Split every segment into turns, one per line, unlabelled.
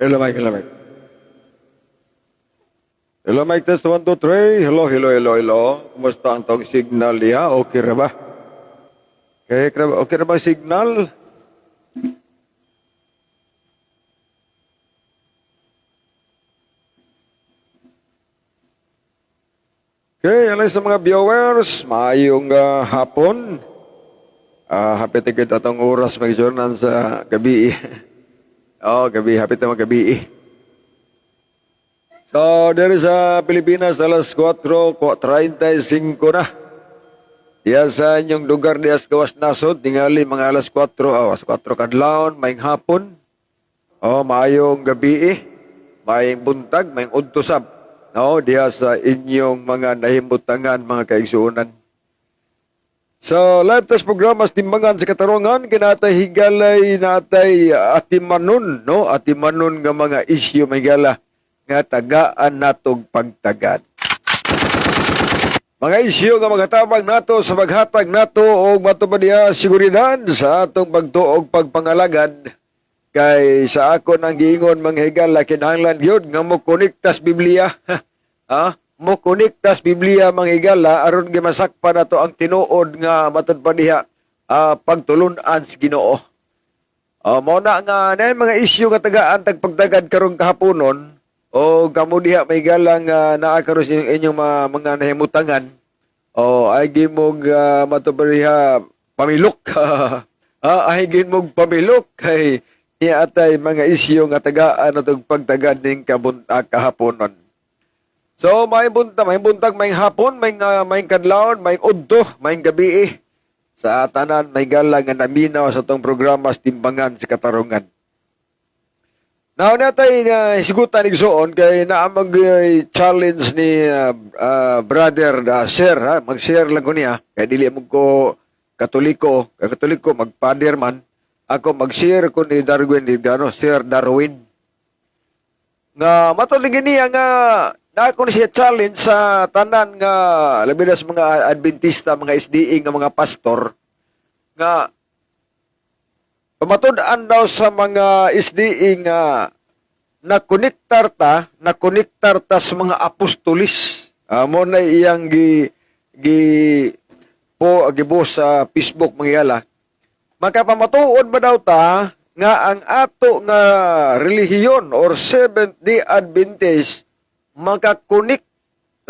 Hello, Mike. Hello, Mike. Hello, Mike. Test 1, 2, 3. Hello, hello, hello, hello. Kumusta ang tong signal niya? Okay ra ba? Okay ra ba signal? Okay, alay sa mga viewers. Maayong hapon. Hapit agad atong oras mag-journan sa gabi. Gabi. Hapit na gabi. So, dari sa Pilipinas, alas 4:35 na. Diya sa inyong lugar diya sa gawas nasod, tingali mga alas 4 kadlawon, maying hapon. Maayong gabi, maying buntag, maying udtosab. Diya sa inyong mga nahimbutangan, mga kaigsuunan. So, live test programa sa Timbangan sa Katarungan, kinatay higalay natay atimanon, atimanon nga mga isyu may gala nga tagaan natog pagtagad. Mga isyu nga magatabang nato sa maghatag nato o matupad diha seguridad sa atong pagtuog pagpangalagad kay sa ako nang giingon mga higala kinahanglan gyud nga mo konektas Biblia. Mo konektas Biblia mga higala aron gimasakpan nato ang tinuod nga matad pa diha pagtulun-an sa Ginoo. Mao na nga na mga isyu nga tagaan tagpagtagad karong kahaponon. O kamo diha may galang naa karon sa inyong mga nahimutangan. Ay gimog matubariha pamilok. Ay gimog pamilok kay niya atay mga isyu nga tagaan atong pagtagad ning kahaponon. So may buntag, may hapon, may kadlawon, may udto, may gabi sa tanan may galang nga naminaw sa tong programa sa Timbangan sa Katarungan. Now natay sigutan igsuon kay naa mag-challenge ni brother sir mag-share lang ko niya kay dili mo ko katoliko mag-father man ako mag-share ko ni Darwin Sir Darwin nga matulig niya nga na ko siya challenge sa tanan nga labi na sa mga Adventista, mga SDA nga mga pastor nga pamatud-an daw sa mga SDE nga nakonektar ta sa mga apostolis. Mo na iyang gibuo sa Facebook mangyala. Makapamatuod ba daw ta nga ang ato nga relihiyon or Seventh-day Adventist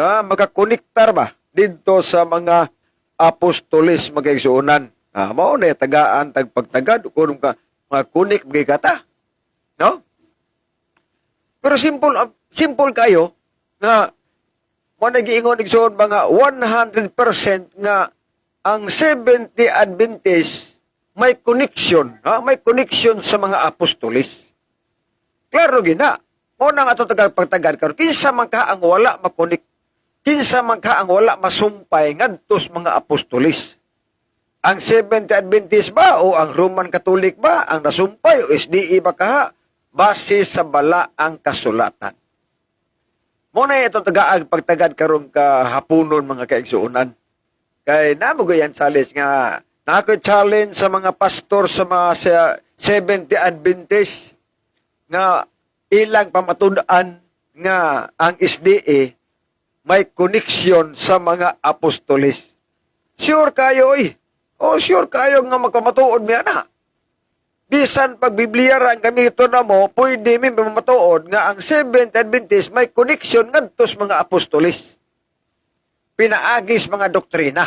makakonektar ba dito sa mga apostolis magkaigsuunan. Mao na tagaan tagpagtagad kung ka makunik bagay kata. No? Pero simple kayo nga mo nagiingon igsoon mga 100% nga ang Seventh-day Adventist may connection, may connection sa mga apostolis. Klaro gina. Mo nang ato tagapagtagad karon kinsa man ka ang wala makonik, kinsa man ka ang wala masumpay ngadtos mga apostolis. Ang Seventh-day Adventist ba o ang Roman Catholic ba ang nasumpay o SDE ba kaha? Base sa bala ang kasulatan. Muna ito tagaag pagtagad karong kahaponon mga kaigsuunan. Kay namugayan challenge nga nako challenge sa mga pastor sa mga Seventh-day Adventist nga ilang pamatud-an nga ang SDE may koneksyon sa mga apostolis. Sure kayo sure kayo nga magpamatuod miya na. Bisan pag Biblia ra ang gamito na mo, pwede mi pamatuod nga ang Seventh Adventist may connection ngadtos mga apostolis. Pinaagis mga doktrina.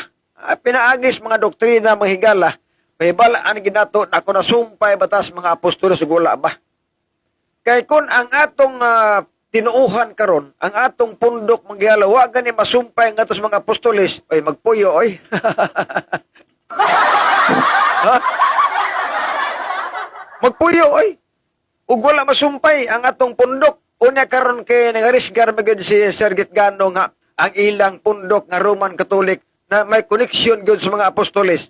Pinaagis mga doktrina mga higala. May balaan ginato na ako nasumpay batas mga apostolis gula ba. Kay kun ang atong tinuuhan karon, ang atong pundok manghigala wa gani masumpay ngadtos mga apostolis, magpuyo Magpuyo ug wala masumpay ang atong pundok. Unya karon kay nagarisgar magud si Sergit Gano nga ang ilang pundok nga Roman Catholic na may connection gyud sa mga apostolis.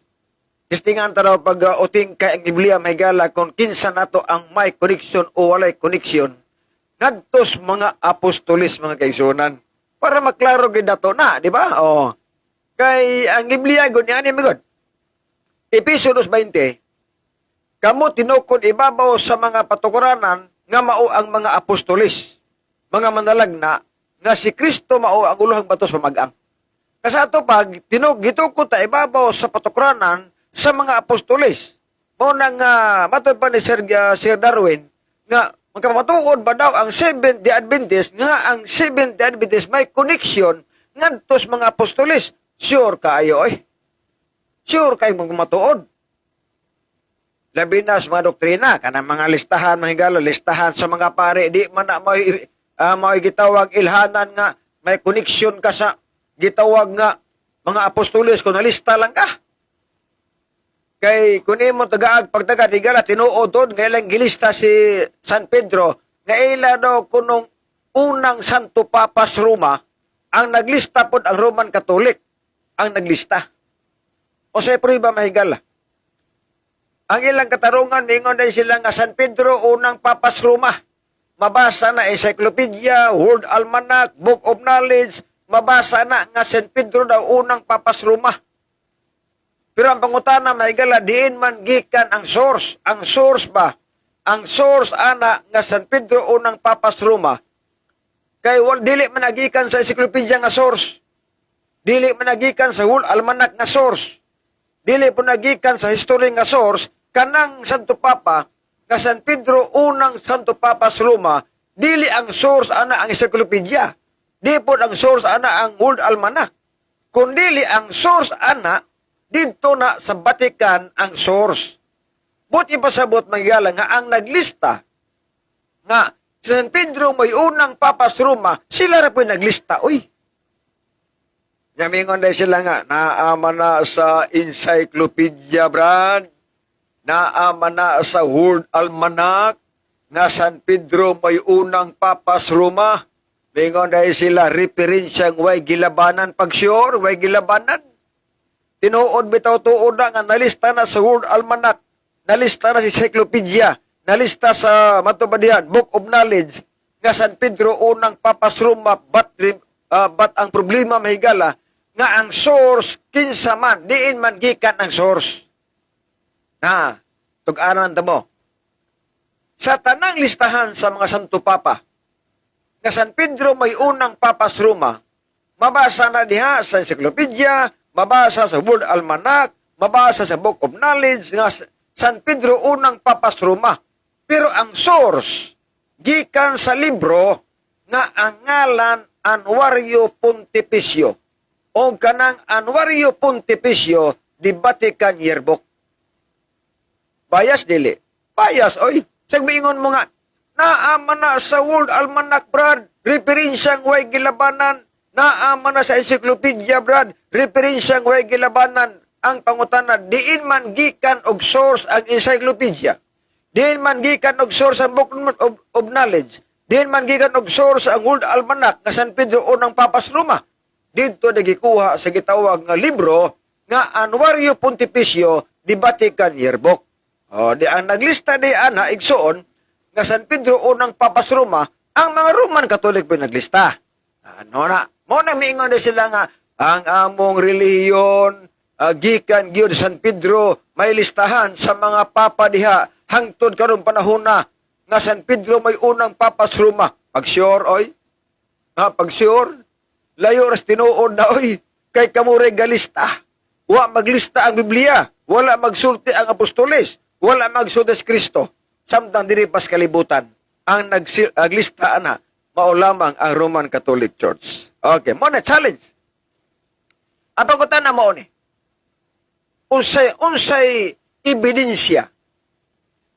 Tistingan ta daw pag uting kay ang Biblia may gala kung kinsa nato ang may connection o walay connection ngadtos mga apostolis mga kaigsunan para maklaro gid nato na, di ba? Kay ang Biblia gud ani magud. Episodos 20 kamo tinukod ibabaw sa mga patukuranan nga mao ang mga apostolis, mga manalagna, nga si Kristo mao ang ulohang batos pamag-ang. Kasato pag gitukod ta ibabaw sa patukranan sa mga apostolis. Mao nang matod pa ni Sir Darwin nga magkamatuod ba daw ang Seventh-day Adventist nga ang Seventh-day Adventist may connection ngadto sa mga apostolis. Sure kaayo oy. Sure kay magmatuod. Labi na sa mga doktrina, kanang mga listahan, mga higala, listahan sa mga pare, di man na may gitawag ilhanan nga, may connection ka sa gitawag nga mga apostolis kung nalista lang ka. Kay kung mo tagaag pagtagad, higala, tinuod doon, ngailang gilista si San Pedro, ngaila daw kunong unang Santo Papas Roma, ang naglista po ang Roman Catholic, ang naglista. O sa prueba mahigala. Ang ilang katarungan, ningon din sila nga San Pedro, unang Papas Roma. Mabasa na Encyclopedia, World Almanac, Book of Knowledge, mabasa na nga San Pedro daw unang Papas Roma. Pero ang pangutana, mahigala, diin man gikan ang source. Ang source ba? Ang source ana nga San Pedro unang Papas Roma. Kay dili man nagikan sa Encyclopedia nga source. Dili man nagikan sa World Almanac nga source. Dili po nagikan sa history nga source. Kanang Santo Papa, nga San Pedro unang Santo Papas Roma, dili ang source ana ang encyclopedia. Di po ang source ana ang World Almanac. Kundili ang source ana, dito na sa Vatican ang source. But ipasabot magyala nga ang naglista, nga si San Pedro may unang Papas Roma, sila ra po naglista, uy. Yamingon dahil sila nga, naama na sa encyclopedia, Brad. Naama na sa World Almanac na San Pedro may unang Papas Roma. Mingon dahil sila referensyang way gilabanan pag sure, way gilabanan. Tinuod bitaw tuod na nga nalista na sa World Almanac, nalista na sa Encyclopedia, nalista sa matubadihan, Book of Knowledge, nga San Pedro unang Papas Roma, but ang problema mahigala, nga ang source, kinsa man, diin man gikan ang source. Tug-aran mo. Sa tanang listahan sa mga Santo Papa, nga San Pedro may unang Papas Roma, mabasa na diha sa Encyclopedia, mabasa sa World Almanac, mabasa sa Book of Knowledge, nga San Pedro unang Papas Roma. Pero ang source, gikan sa libro, nga ang ngalan Annuario Pontificio, o kanang Annuario Pontificio di Vatican Yearbook. Bias dili. Bias, oy. Sagbiingon mo nga, naama na sa World Almanac, Brad, referensyang way gilabanan, naama na sa Encyclopedia, Brad, referensyang way gilabanan. Ang pangutana, diin man gikan og source ang Encyclopedia, diin man gikan og source ang Book of Knowledge, diin man gikan og source ang World Almanac nga San Pedro unang Papas Roma. Dito nagikuha sa gitawag nga libro nga Annuario Pontificio di Vatican Yearbook. Di ang naglista di ana igsoon nga San Pedro unang Papas Roma, ang mga Roman Catholic po naglista. Mo na miingon na sila nga ang among relihiyon gikan gyud San Pedro may listahan sa mga papa diha hangtod karong panahon na nga San Pedro may unang Papas Roma. Pag sure oy. Pag sure layo ras tinuod na oy kay kamuray galista. Wa maglista ang Biblia, wala magsulti ang apostoles. Wala magsudas Kristo, samtang diri pas kalibutan, ang naglista na, mao lamang ang Roman Catholic Church. Okay, mo na challenge. Ang pagkutan na mo ni, unsay ebidensya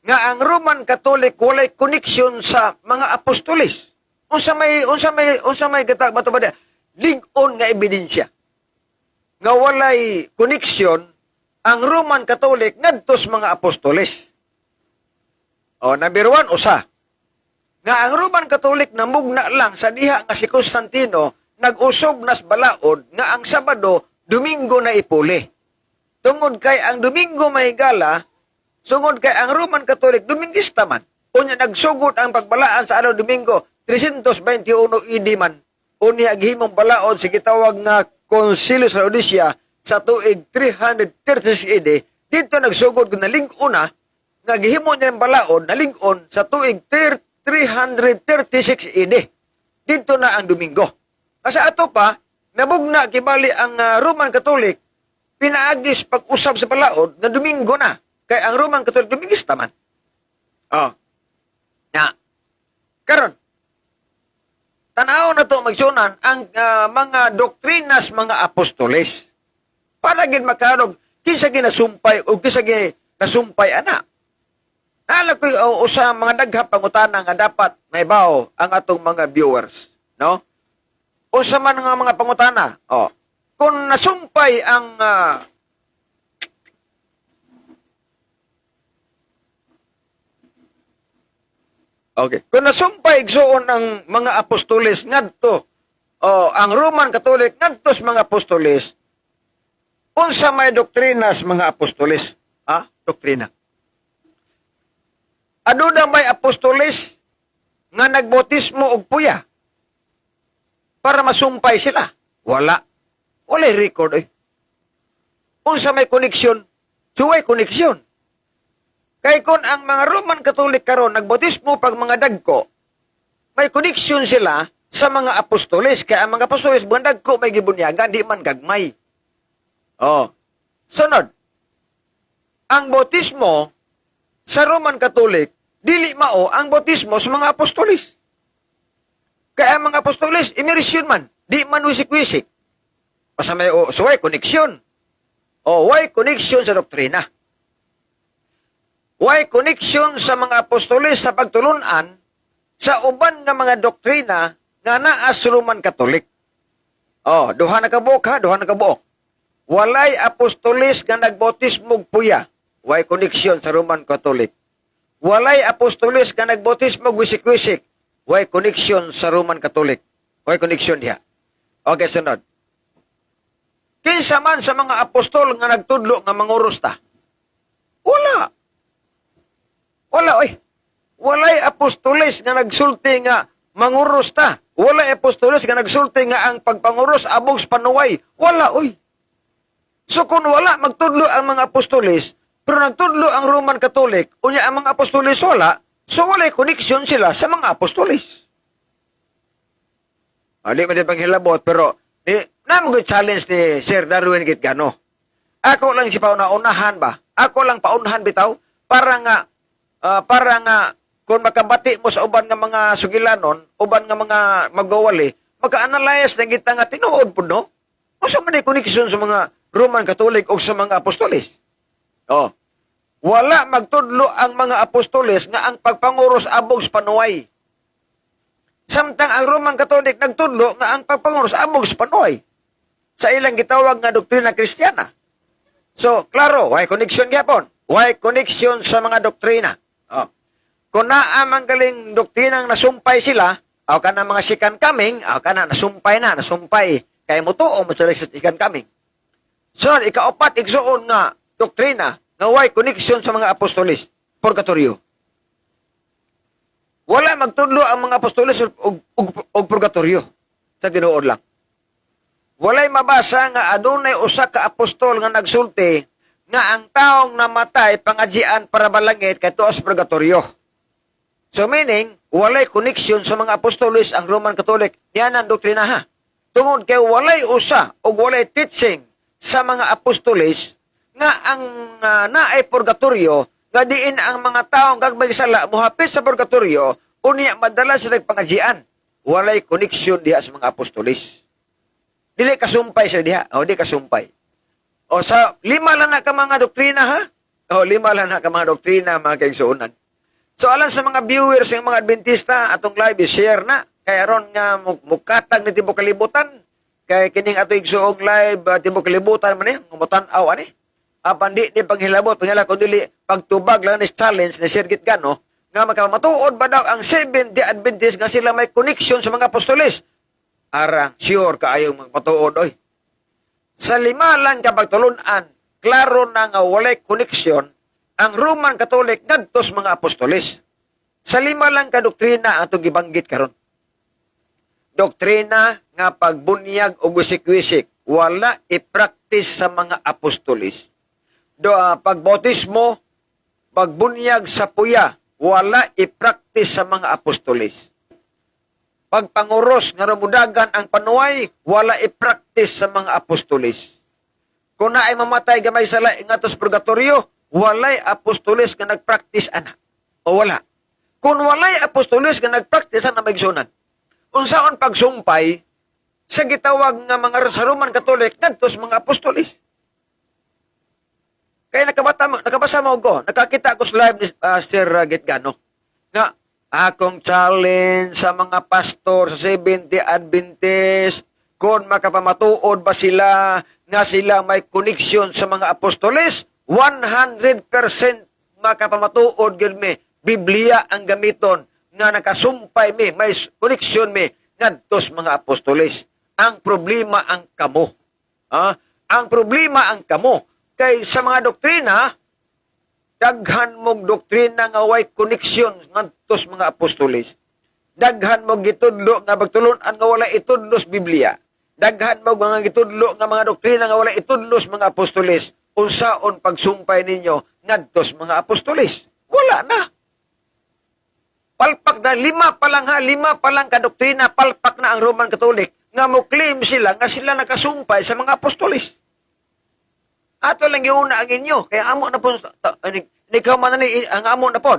nga ang Roman Catholic walay connection sa mga apostolis. Unsa may gatag bato ba lig-on nga ebidensya nga walay connection ang Roman Catholic ngadtos mga apostoles. Number 1, usa. Nga ang Roman Catholic namugna lang sa diha nga si Constantino nag-usob nas balaod nga ang Sabado, Domingo na ipuli. Tungod kay ang Domingo may gala, tungod kay ang Roman Catholic Domingista man. Unya nagsugod ang pagbalaan sa araw Domingo 321 AD man. Unya aghimong balaod sa gitawag nga Concilio sa Laodicea sa tuig 336 AD, dito nagsugod kung nalig-una, nga gihimo niya ng balaod, nalig-on sa tuig 336 AD. Dito na ang Domingo. Kasi ato pa, nabugna kibali ang Roman Catholic, pinaagis pag-usab sa palaod na Domingo na. Kaya ang Roman Catholic, Domingista man. Oh. Na. Karon, tanaw na to magsunan ang mga doktrinas, mga apostoles. Para gid makarog, kinsa ginasumpay o kinsa ginasumpay ana. Nala ko usa mga daghang pangutana nga dapat maibaw ang atong mga viewers, no? Usa man nga mga pangutana, kung nasumpay ang Okay. Kung nasumpay igsuon ang mga apostoles ngadto ang Roman Catholic ngadto sa mga apostoles, unsa may doktrinas mga apostoles? Doktrina. Aduna may apostoles nga nagbautismo og puya para masumpay sila? Wala. Walay record eh. Unsa may koneksyon? Suway koneksyon. Kay kun ang mga Roman Catholic karon nagbautismo pag mga dagko, may koneksyon sila sa mga apostoles. Kaya ang mga apostoles, mga dagko may gibunyagan, di man gagmay. Sunod. Ang bautismo sa Roman Catholic, dili mao ang bautismo sa mga apostoles. Kaya ang mga apostoles, immersion man, di man wisik-wisik. O sa may, so way koneksyon. Way koneksyon sa doktrina. Way koneksyon sa mga apostoles sa pagtulunan sa uban nga mga doktrina nga naa sa Roman Catholic. Duha na kabuok ha, duha na kabuok. Walay apostoles nga nagbautismo og puya. Way koneksyon sa Roman Catholic. Walay apostoles nga nagbautismo og wisik-wisik. Way koneksyon sa Roman Catholic. Way koneksyon diha. Okay, sunod. Kinsa man sa mga apostol nga nagtudlo nga manguros ta? Wala. Wala, oy. Walay apostoles nga nagsulti nga manguros ta. Walay apostoles nga nagsulti nga ang pagpanguros abog sa panuway. Wala, oy. So kung wala magtudlo ang mga apostoles, pero nagtudlo ang Roman Catholic, unya ang mga apostoles wala, so walay koneksyon sila sa mga apostoles. Di man din panghilabot, pero namang challenge ni Sir Darwin Kitgano. Ako lang si pauna-unahan ba? Ako lang paunahan bitaw para nga kung makabati mo sa uban nga mga sugilanon, uban nga mga magawali, maka-analyze na kita nga tinuod po, no? O sa man koneksyon sa mga Roman Catholic o sa mga apostoles? Wala magtudlo ang mga apostoles nga ang pagpanguros abog sa panuway. Samtang ang Roman Catholic nagtudlo nga ang pagpanguros abog sa panuway. Sa ilang gitawag nga doktrina Kristiyana. So, klaro, why connection gyapon? Why connection sa mga doktrina? Kung naamang galing doktrinang nasumpay sila, o kana mga sikan kaming, o kana nasumpay. Kaya mo to, o mo sila sa sikan kaming. So, ikaapat, igsuon nga doktrina nga why connection sa mga apostoles, purgatorio. Wala magtudlo ang mga apostoles og purgatorio sa tinuod lang. Walay mabasa nga adunay usa ka apostol nga nagsulti nga ang taong namatay pangadjian para balangit kay tuos purgatorio. So meaning, walay connection sa mga apostoles ang Roman Catholic. Yan ang doktrina ha. Tungod kay walay usa o walay teaching sa mga apostoles nga ang naay purgatorio nga diin ang mga taong gagbay sala muhapit sa purgatorio unya madala sila pangadjian. Walay connection diha sa mga apostoles. Dili kasumpay sila diha. Di kasumpay. Sa 5 lang na ka mga doktrina ha? 5 lang na ka mga doktrina mga kaigsuunan. So alam sa mga viewers ng mga Adventista atong live share na kay aron nga mukatag ni tibuok kalibutan kay kining ato igsuong live tibuok kalibutan man ngumutan-aw ani. Pandi di paghilabot panghila kun dili pagtubag lang ni challenge ni Sir Kitgano nga makamatuod ba daw ang Seventh-day Adventist nga sila may connection sa mga apostoles. Ara, sure kaayong magpatuod oy. Sa 5 lang ka pagtulunan, klaro na nga walay koneksyon ang Roman Catholic ngadto sa mga apostoles. Sa 5 lang ka doktrina atong gibanggit karon. Doktrina nga pagbunyag og wisik-wisik wala i-practice sa mga apostoles. Pagbautismo, pagbunyag sa puya, wala i-practice sa mga apostolis. Pagpanguros nga rumudagan ang panuway, wala i-practice sa mga apostolis. Kung naay mamatay gamay sa laing atos purgatorio, walay apostolis nga nag-practice ana. O wala. Kung walay apostolis nga nag-practice ana maigsunan, unsaon pagsumpay sa gitawag nga mga sa Roman Catholic ngadtos mga apostolis. Kaya nakabasa mo ko, nakakita ko sa live ni Sir Gitgano, nga akong challenge sa mga pastor sa Seventh-day Adventist, kung makapamatuod ba sila nga sila may connection sa mga apostolis, 100% makapamatuod yun mi. Biblia ang gamiton nga nakasumpay mi, may connection mi ngadtos mga apostolis. Ang problema ang kamo. Ang problema ang kamo. Kay sa mga doktrina, daghan mong doktrina nga way connection ngadtos mga apostolis. Daghan mong gitudlo nga bagtulon nga wala itudlos Biblia. Daghan mong mga gitudlo nga mga doktrina nga wala itudlos mga apostolis. Unsaon pagsumpay ninyo ngadtos mga apostolis? Wala na. Palpak na, 5 pa lang kadoktrina, palpak na ang Roman Catholic nga mo claim sila nga sila nakasumpay sa mga apostolis. Ato lang yung una ang inyo. Kaya amo na po, ikaw man na ang amo na po.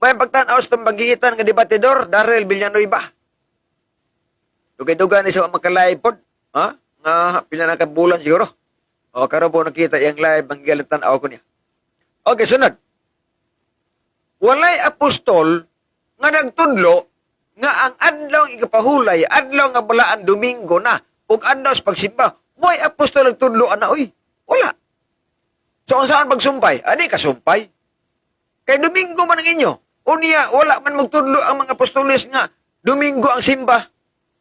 May pagtanaw sa pambagitan nga debatidor, Darrell Villanueva. Dugay-dugay ni sa makalay po. Nga pila na kabulan siguro. Karon po nakita yung live, ang galing tanaw ko niya. Okay, sunod. Walay apostol nga nagtudlo nga ang adlaw igapahulay, adlaw nga balaan Domingo na, ug adlaw sa pagsimba. Way apostol nagtudlo ana oy. Wala. So, saan pagsumpay? Adi kasumpay. Kay Domingo man ang inyo. Unya, wala man magtudlo ang mga apostolis nga Domingo ang simba.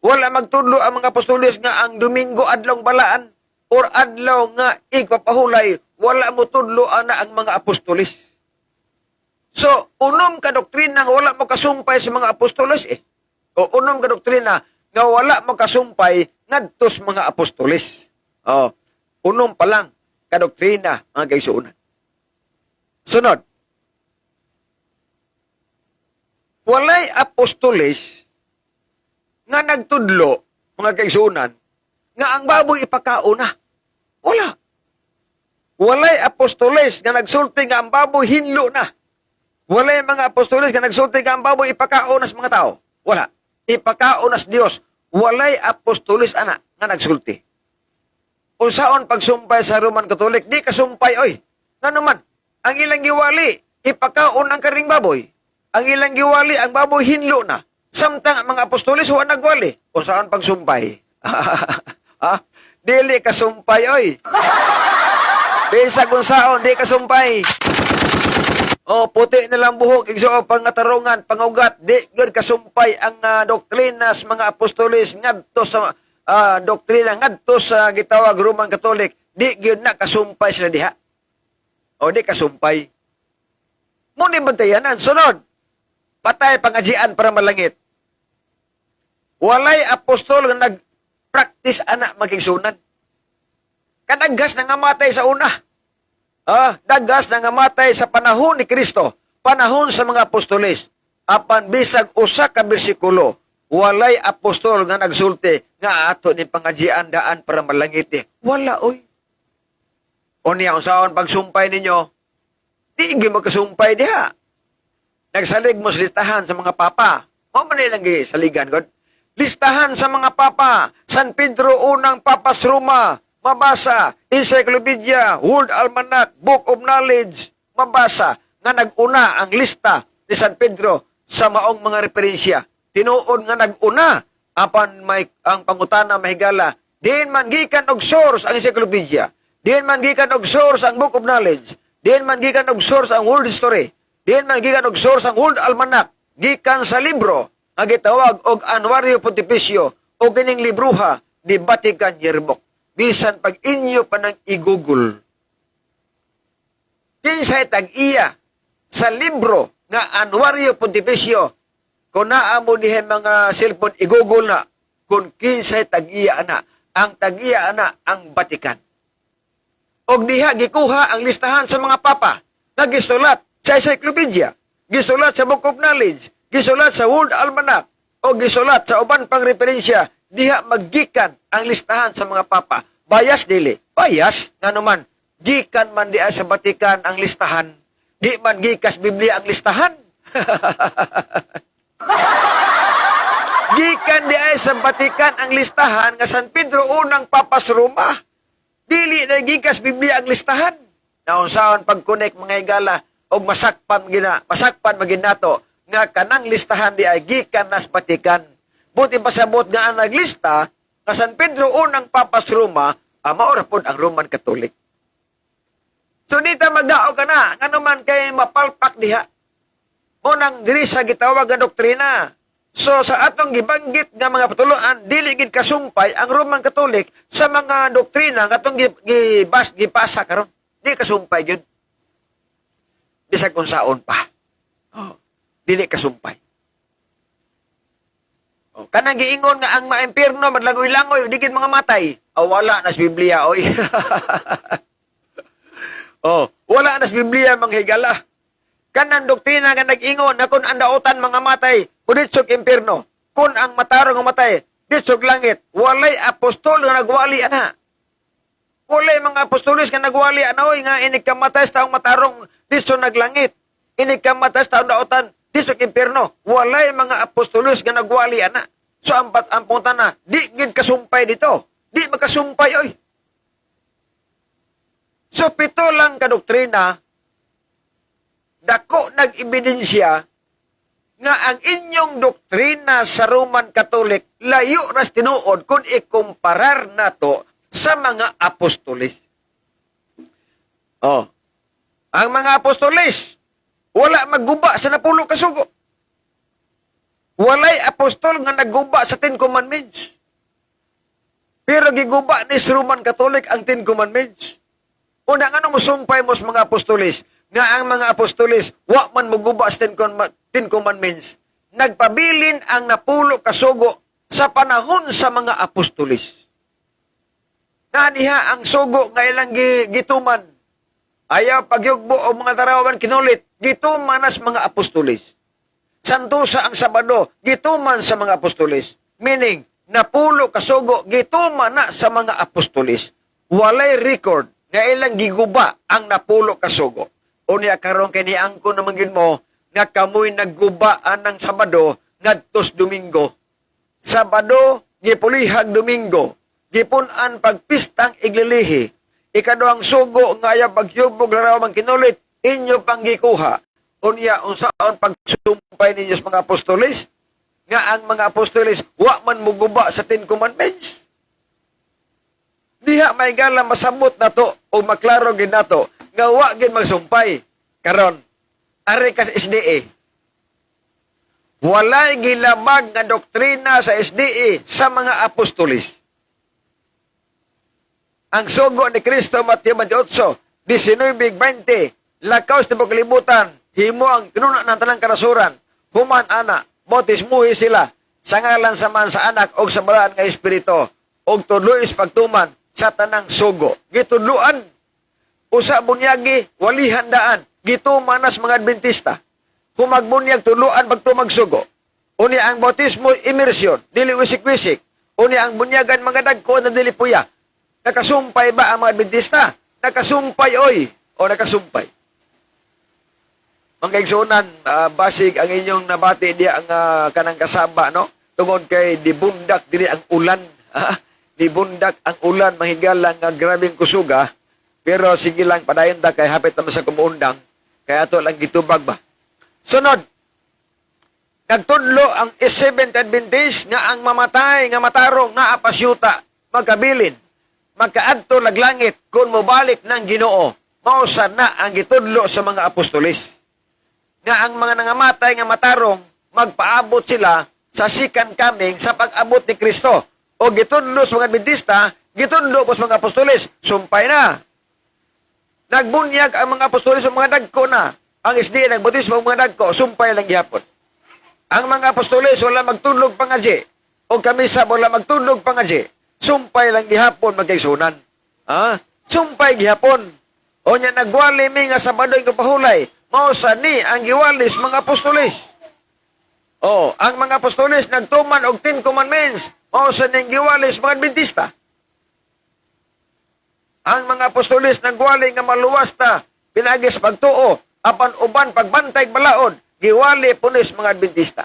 Wala magtudlo ang mga apostolis nga ang Domingo adlaw balaan or adlaw nga igpapahulay. Wala mo tudlo ana ang mga apostolis. So, unom ka doktrina nga wala mo kasumpay sa mga apostolis O unom ka doktrina nga wala mo kasumpay ngadtos mga apostolis. Unom pa lang kadoktrina ang kaigsuonan. Sunod. Walay apostolis nga nagtudlo mga kaigsuonan nga ang baboy ipakauna. Wala. Walay apostolis nga nagsulti nga ang baboy hinlo na. Walay mga apostolis nga nagsulti nga ang baboy ipakauna sa mga tao. Wala. Ipakauna sa Dios. Walay apostolis ana nga nagsulti. Unsaon pagsumpay sa Roman Catholic, di kasumpay oy. Nga naman, ang ilang giwali, ipakaon ang karing baboy. Ang ilang giwali, ang baboy hinlo na. Samtang mga apostolis huwag nagwali. Unsaon pagsumpay? Dili kasumpay oy. Bisag unsaon, di kasumpay. Puti nilang buhok, igsuo pangatarungan, pangugat, di good kasumpay ang doktrina sa mga apostolis ngadto sa doktrina ngadto sa gitawag Roman Catholic, di gyud na kasumpay sila diha. Di kasumpay. Mo ni bantayanan sunod. Patay pangajian para malangit. Walay apostol nga nag-practice ana magigsunan. Kadagas na nga matay sa una. Dagas na nga matay sa panahon ni Kristo, panahon sa mga apostolis. Apan bisag usa ka bersikulo, walay apostol nga nagsulti nga ato ni pangajian daan para malangiti. Wala oy. Unya unsaon pagsumpay ninyo? Di gyud magkasumpay diha. Nagsalig mo sa listahan sa mga papa. Mao man ilang saligan god. Listahan sa mga papa. San Pedro unang papas Roma. Mabasa. Encyclopedia, World Almanac, Book of Knowledge. Mabasa nga nag-una ang lista ni San Pedro sa maong mga referensya. Tinuod nga nag-una apan may ang pangutana mahigala. Diin man gikan og source ang encyclopedia. Diin man gikan og source ang Book of Knowledge. Diin man gikan og source ang World History. Diin man gikan og source ang World Almanac. Gikan sa libro nga gitawag og Annuario Pontificio o kining libruha di Vatican Yearbook. Bisan pag inyo pa nang i-google. Kinsay tag-iya sa libro nga Annuario Pontificio, kung naamo dihe mga cellphone, i-google na kung kinsay tag-iya na. Ang tag-iya na ang Vatican. Og diha gikuha ang listahan sa mga papa nga gisulat sa encyclopedia. gisulat sa Book of Knowledge, gisulat sa World Almanac, o gisulat sa uban pang referensya, diha maggikan ang listahan sa mga papa. Bias dili. Bias, nga naman, gikan man di sa Batikan ang listahan. Di man gikas Biblia ang listahan. Gikan di sa Batikan ang listahan nga San Pedro unang papas Roma. Dili na gikas Biblia ang listahan. Naunsaon pagkunik mga higala og masakpan maginato nga kanang listahan di ay gikan nas Batikan. Buti pasabot nga ang naglista nga San Pedro unang papas Roma, maura pod ang Roman Catholic. So dita magdao ka na, nga naman kay mapalpak diha. Munang diri sa gitawag nga doktrina. So sa atong gibanggit nga mga patuluan, dili gid kasumpay ang Roman Catholic sa mga doktrina nga atong gipasa karon. Di kasumpay gyud. Bisag kung saon pa. Oh, dili kasumpay. Oh, kanang giingon nga ang maimpierno madlangoy-langoy di gid mga matay. Wala na sa Biblia oy. Wala na sa Biblia mga higala. Kanang doktrina nga nag-ingon na kung ang dautan mga matay, kuditsog impierno. Kung ang matarong nga matay, ditsog langit. Walay apostol nga nagwali ana. Walay mga apostolis nga nagwali ana oy nga inig kamatay sa taong matarong ditsog naglangit. Inig kamatay sa taong dautan ditsog impierno. Walay mga apostolis nga nagwali ana. So ang punta na, di gid kasumpay dito. Di magkasumpay oy. So, pito lang kadoktrina, dako nag-ebidensya nga ang inyong doktrina sa Roman Catholic layo ras tinuod kung ikumparar nato sa mga apostolis. Ang mga apostolis, wala magguba sa napulo ka sugo. Walay apostol nga nagguba sa 10 Commandments. Pero giguba ni sa Roman Catholic ang 10 Commandments. Una nga nung musumpay mo sa mga apostolis, nga ang mga apostolis, wa man muguba sa 10 Commandments, nagpabilin ang napulo kasugo sa panahon sa mga apostolis. Naniha ang sugo nga ilang gituman, ayaw pagyugbo o mga tarawan kinulit, gituman as mga apostolis. Santusa ang Sabado, gituman sa mga apostolis. Meaning, napulo kasugo, gituman na sa mga apostolis. Walay record nga ilang giguba ang napulo kasugo. Unya karon kini angko naman gid mo nga kamoy naggubaan ng Sabado ngadtos Domingo. Sabado gipulihag Domingo. Gipunan pagpistang iglilihi. Ikaduhang sugo nga aya pagyubog larawan kinulit inyo pang gikuha. Unya unsaon pagsumpay ninyo sa mga apostolis nga ang mga apostolis wa man muguba sa 10 Commandments. Diha may gala masabot na to o maklaro gid nato nga wa gid magsumpay. Karon, ari ka sa SDA. Walay gilabag nga doktrina sa SDA sa mga apostolis. Ang sugo ni Kristo, Mateo 28, 19:20, lakaw sa kalibutan, himo ang pinuna ng tanang karasuran, human ana, bautismuhi sila, sa ngalan sa man sa anak o sa balaan nga espiritu, o tudlois pagtuman, sa tanang sugo. Gitudluan. Usa bunyagi, wali handaan. Gitumanas mga Adventista. Humagbunyag tuluan pagtumag sugo. Uni ang bautismo, immersion. Dili wisik-wisik. Uni ang bunyagan mga dagko na dili puya. Nakasumpay ba ang mga Adventista? Nakasumpay oy. O nakasumpay. Mga igsunan, basig ang inyong nabati diya ang kanang kasaba, no? Tungod kay dibundak dili ang ulan. Dibundak ang ulan, mahigala nga grabing kusuga, pero sige lang, padayon ta kay hapit naman sa kumuundang, kaya ato lang gitubag ba. Sunod, nagtudlo ang Seventh Adventist nga ang mamatay, nga matarong, nga apasyuta, magkabilin, magkaadto laglangit, kung mobalik ng Ginoo, mausan na ang gitudlo sa mga apostolis. Nga ang mga nangamatay, nga matarong, magpaabot sila sa second coming sa pag-abot ni Kristo. O gitudlo sa mga Adventista, gitudlo po sa mga apostolis, sumpay na. Nagbunyag ang mga apostolis sa mga dagko na. Ang SDA nagbautismo ang mga dagko, sumpay lang gihapon. Ang mga apostolis wala magtudlog pangadji. O kamisa wala magtudlog pangadji. Sumpay lang gihapon magkaigsunan. Sumpay gihapon. O nya nagwali mi nga Sabado yung kapahulay. mao sa ni ang giwalis mga apostoles. Oh, ang mga apostoles nagtuman og 10 commandments, mao sa ning giwalis mga Adventista. Ang mga apostoles nagwali nga maluwas ta pinagi sa pagtuo, apan uban pagbantay balaod, giwali punis mga Adventista.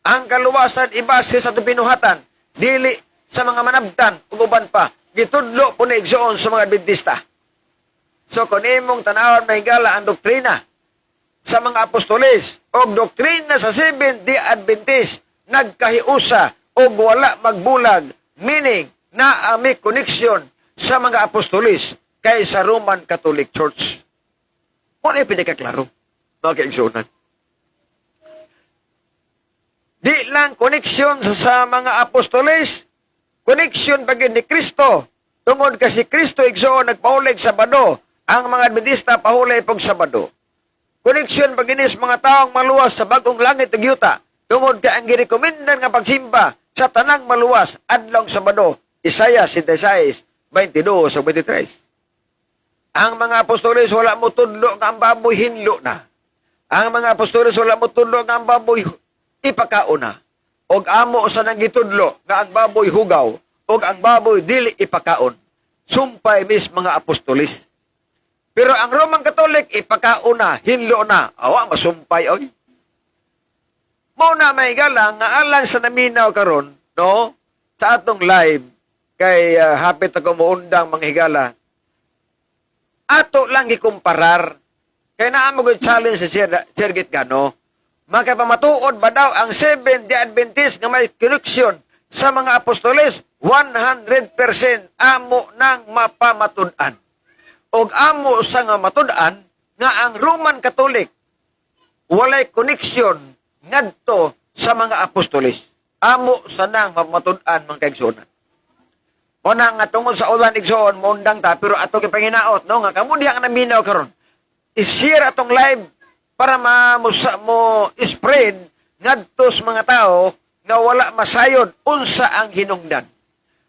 Ang kaluwasan ibase sa binuhatan, dili sa mga manabtan ug uban pa, gitudlo po na igsoon sa mga Adventista. So kung imong tanawon mahigala ang doktrina sa mga apostoles o doktrina sa Seventh-day Adventist, nagkahiusa o wala magbulag, meaning na may connection sa mga apostoles kay sa Roman Catholic Church. Muna yung pinakaklaro, mga kaigsunan. Di lang connection sa mga apostoles, connection bagay ni Kristo. Tungod kasi Kristo igsoon nagpahulig Sabado, ang mga Adventista pahulay pag Sabado. Connection bagay ni mga taong maluwas sa bagong langit ug yuta. Tungod ka ang girekomendan nga pagsimba sa tanang maluwas adlong Sabado. Isaiah 66, 22 sa 23. Ang mga apostoles wala mo tudlo nga ang baboy hinlo na. Ang mga apostoles wala mo tudlo nga ang baboy ipakauna. Og amo sa nang gitudlo nga ang baboy hugaw og ang baboy dili ipakaon. Sumpay mis mga apostoles. Pero ang Roman Catholic ipakauna, hinlo na. Awa masumpay oy. Mao na may galang nga alang sa naminaw karon, no? Sa atong live kay hapit ako muundang mga higala. Ato lang gikumparar kay naa mo gud challenge sa Sir Gitgano. Makapamatuod ba daw ang Seventh-day Adventist nga may connection sa mga apostoles? 100% amo nang mapamatud-an. Og amo sa nga matud-an nga ang Roman Catholic walay connection ngadto sa mga apostoles. Amo sa nang mapamatud-an mga kaigsunan. O na nga tungod sa ulan igsoon, muundang ta, pero ato kipanginaot, no? Nga kamo diha nga naminaw karon. I-share atong live para mo spread ngadto sa mga tao nga wala masayod unsa ang hinungdan.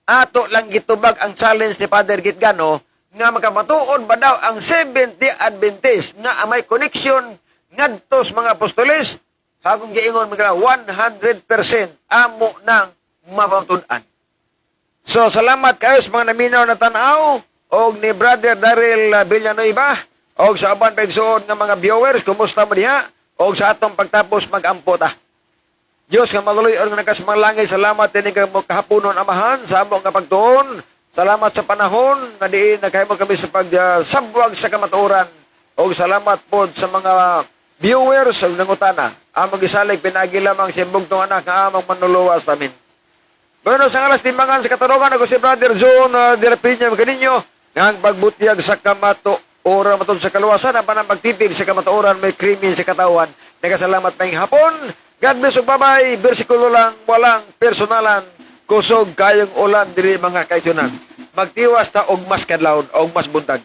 Ato lang gitubag ang challenge ni Father Gitgano nga makamatuod ba daw ang Seventh-day Adventist nga may connection ngadto sa mga apostoles, hagong giingon mga 100% amo nang mapamatud-an. So salamat kayo sa mga naminaw na tanaw og ni Brother Daryl Villanueva. Og sa aban paigsuon nga mga viewers, kumusta mo diha? Og sa atong pagtapos mag-ampo ta. Diyos nga maluloy-on nga nagkasamanglangit, salamat din mo kahaponon amahan sa among nga pagtuon. Salamat sa panahon nga diin nagkahimo kami sa pagsabwag sa kamatuoran. Og salamat po sa mga viewers sa nangutana. Among gisalig pinagi lamang si bugtong anak nga among manuluwas amin. Bueno, sa alas timbangan sa katarungan ako si Brother John de la Piña kaninyo nga pagbutiyag sa kamato ora matod sa kaluwasan ang panang pagtipig sa kamatuoran may krimen sa katawan. Nagkasalamat pang hapon. God bless ug bye-bye. Bersikulo lang, walang personalan. Kusog kayong ulan diri mga kaitunan. Magtiwas ta og mas kadlawon og mas buntag.